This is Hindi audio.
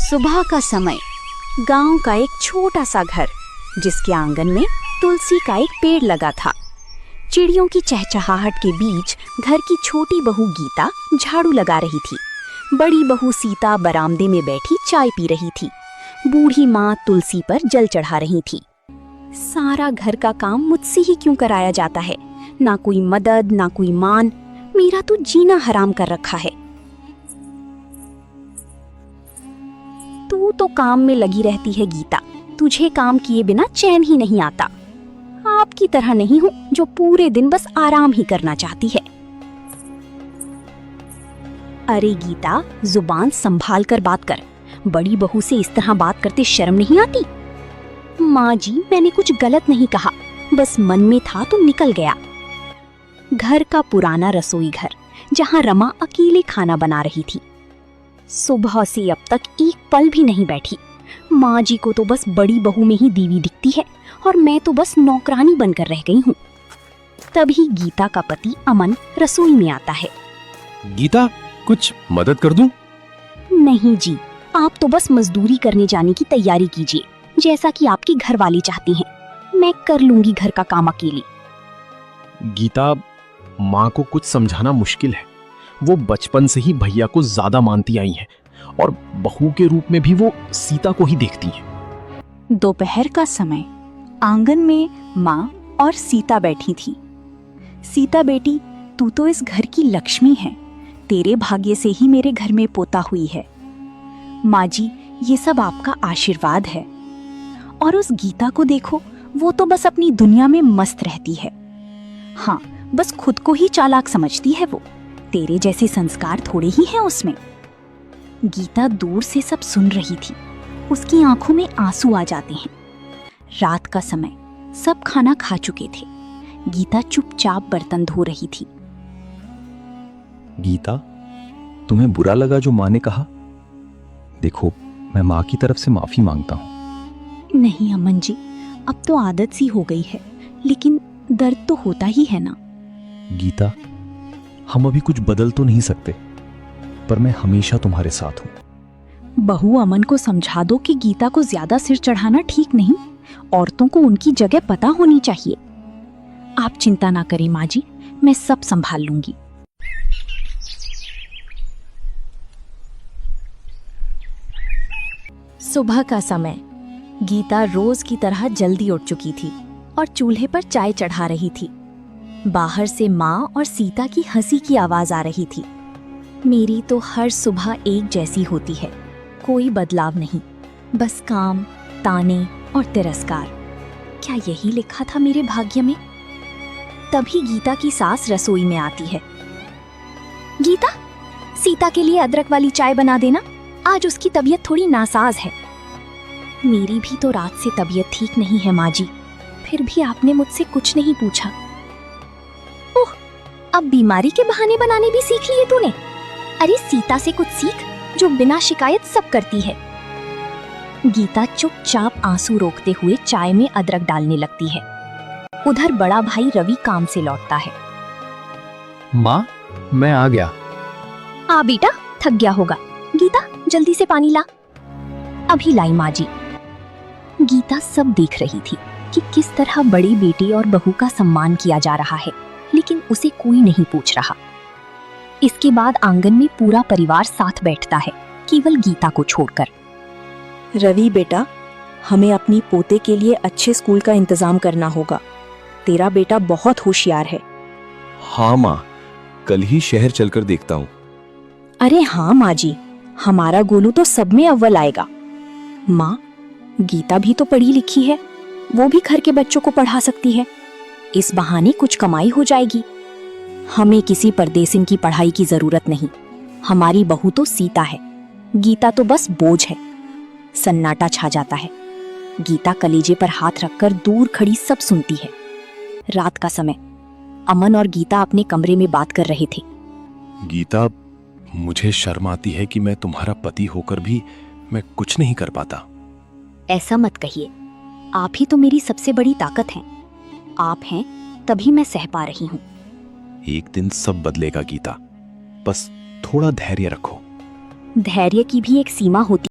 सुबह का समय, गांव का एक छोटा सा घर जिसके आंगन में तुलसी का एक पेड़ लगा था। चिड़ियों की चहचहाहट के बीच घर की छोटी बहू गीता झाड़ू लगा रही थी। बड़ी बहू सीता बरामदे में बैठी चाय पी रही थी। बूढ़ी माँ तुलसी पर जल चढ़ा रही थी। सारा घर का काम मुझसे ही क्यों कराया जाता है? ना कोई मदद, ना कोई मान। मेरा तो जीना हराम कर रखा है। तू तो काम में लगी रहती है गीता, तुझे काम किए बिना चैन ही नहीं आता। आपकी तरह नहीं हूँ जो पूरे दिन बस आराम ही करना चाहती है। अरे गीता, जुबान संभाल कर बात कर। बड़ी बहू से इस तरह बात करते शर्म नहीं आती? माँ जी, मैंने कुछ गलत नहीं कहा, बस मन में था तो निकल गया। घर का पुराना रसोई घर, जहाँ रमा अकेले खाना बना रही थी। सुबह से अब तक एक पल भी नहीं बैठी। माँ जी को तो बस बड़ी बहू में ही दीवी दिखती है और मैं तो बस नौकरानी बनकर रह गई हूँ। तभी गीता का पति अमन रसोई में आता है। गीता, कुछ मदद कर दूं? नहीं जी, आप तो बस मजदूरी करने जाने की तैयारी कीजिए, जैसा कि आपकी घरवाली चाहती हैं। मैं कर लूंगी घर का काम अकेली। गीता, माँ को कुछ समझाना मुश्किल है। वो बचपन से ही भैया को ज्यादा मानती आई हैं और बहू के रूप में भी वो सीता को ही देखती हैं। दोपहर का समय, आंगन में माँ और सीता बैठी थी। सीता बेटी, तू तो इस घर की लक्ष्मी है। तेरे भाग्य से ही मेरे घर में पोता हुई है। माँ जी, ये सब आपका आशीर्वाद है। और उस गीता को देखो, वो तो बस अपनी दुनिया में मस्त रहती है। हाँ, बस खुद को ही चालाक समझती है वो। तेरे जैसे संस्कार थोड़े ही हैं उसमें। गीता दूर से सब सुन रही थी। उसकी आंखों में आंसू आ जाते हैं। रात का समय, सब खाना खा चुके थे। गीता चुपचाप बर्तन धो रही थी। गीता, तुम्हें बुरा लगा जो माँ ने कहा? देखो, मैं माँ की तरफ से माफी मांगता हूँ। नहीं अमन जी, अब तो आदत सी हो गई है, लेकिन दर्द तो होता ही है ना। गीता, हम अभी कुछ बदल तो नहीं सकते, पर मैं हमेशा तुम्हारे साथ हूँ। बहू अमन को समझा दो कि गीता को ज्यादा सिर चढ़ाना ठीक नहीं। औरतों को उनकी जगह पता होनी चाहिए। आप चिंता ना करें माँ जी, मैं सब संभाल लूंगी। सुबह का समय, गीता रोज की तरह जल्दी उठ चुकी थी और चूल्हे पर चाय चढ़ा रही थी। बाहर से माँ और सीता की हंसी की आवाज आ रही थी। मेरी तो हर सुबह एक जैसी होती है, कोई बदलाव नहीं, बस काम, ताने और तिरस्कार। क्या यही लिखा था मेरे भाग्य में? तभी गीता की सास रसोई में आती है। गीता, सीता के लिए अदरक वाली चाय बना देना, आज उसकी तबीयत थोड़ी नासाज है। मेरी भी तो रात से तबीयत ठीक नहीं है माँ जी, फिर भी आपने मुझसे कुछ नहीं पूछा। ओह, अब बीमारी के बहाने बनाने भी सीख लिए तूने? अरे सीता से कुछ सीख, जो बिना शिकायत सब करती है। गीता चुपचाप आंसू रोकते हुए चाय में अदरक डालने लगती है। उधर बड़ा भाई रवि काम से लौटता है। माँ, मैं आ गया। आ बेटा, थक गया होगा। गीता, जल्दी से पानी ला। अभी लाई माँ जी। गीता सब देख रही थी कि किस तरह बड़ी बेटी और बहू का सम्मान किया जा रहा है, लेकिन उसे कोई नहीं पूछ रहा। इसके बाद आंगन में पूरा परिवार साथ बैठता है, केवल गीता को छोड़कर। रवि बेटा, हमें अपनी पोते के लिए अच्छे स्कूल का इंतजाम करना होगा। तेरा बेटा बहुत होशियार है। हाँ माँ, कल ही शहर चलकर देखता हूँ। अरे हाँ माँ जी, हमारा गोलू तो सब में अव्वल आएगा। माँ, गीता भी तो पढ़ी लिखी है, वो भी घर के बच्चों को पढ़ा सकती है। इस बहाने कुछ कमाई हो जाएगी। हमें किसी परदेसिन की पढ़ाई की जरूरत नहीं। हमारी बहू तो सीता है, गीता तो बस बोझ है। सन्नाटा छा जाता है। गीता कलेजे पर हाथ रखकर दूर खड़ी सब सुनती है। रात का समय, अमन और गीता अपने कमरे में बात कर रहे थे। गीता, मुझे शर्म आती है कि मैं तुम्हारा पति होकर भी मैं कुछ नहीं कर पाता। ऐसा मत कहिए, आप ही तो मेरी सबसे बड़ी ताकत हैं। आप हैं तभी मैं सह पा रही हूँ। एक दिन सब बदलेगा गीता, बस थोड़ा धैर्य रखो। धैर्य की भी एक सीमा होती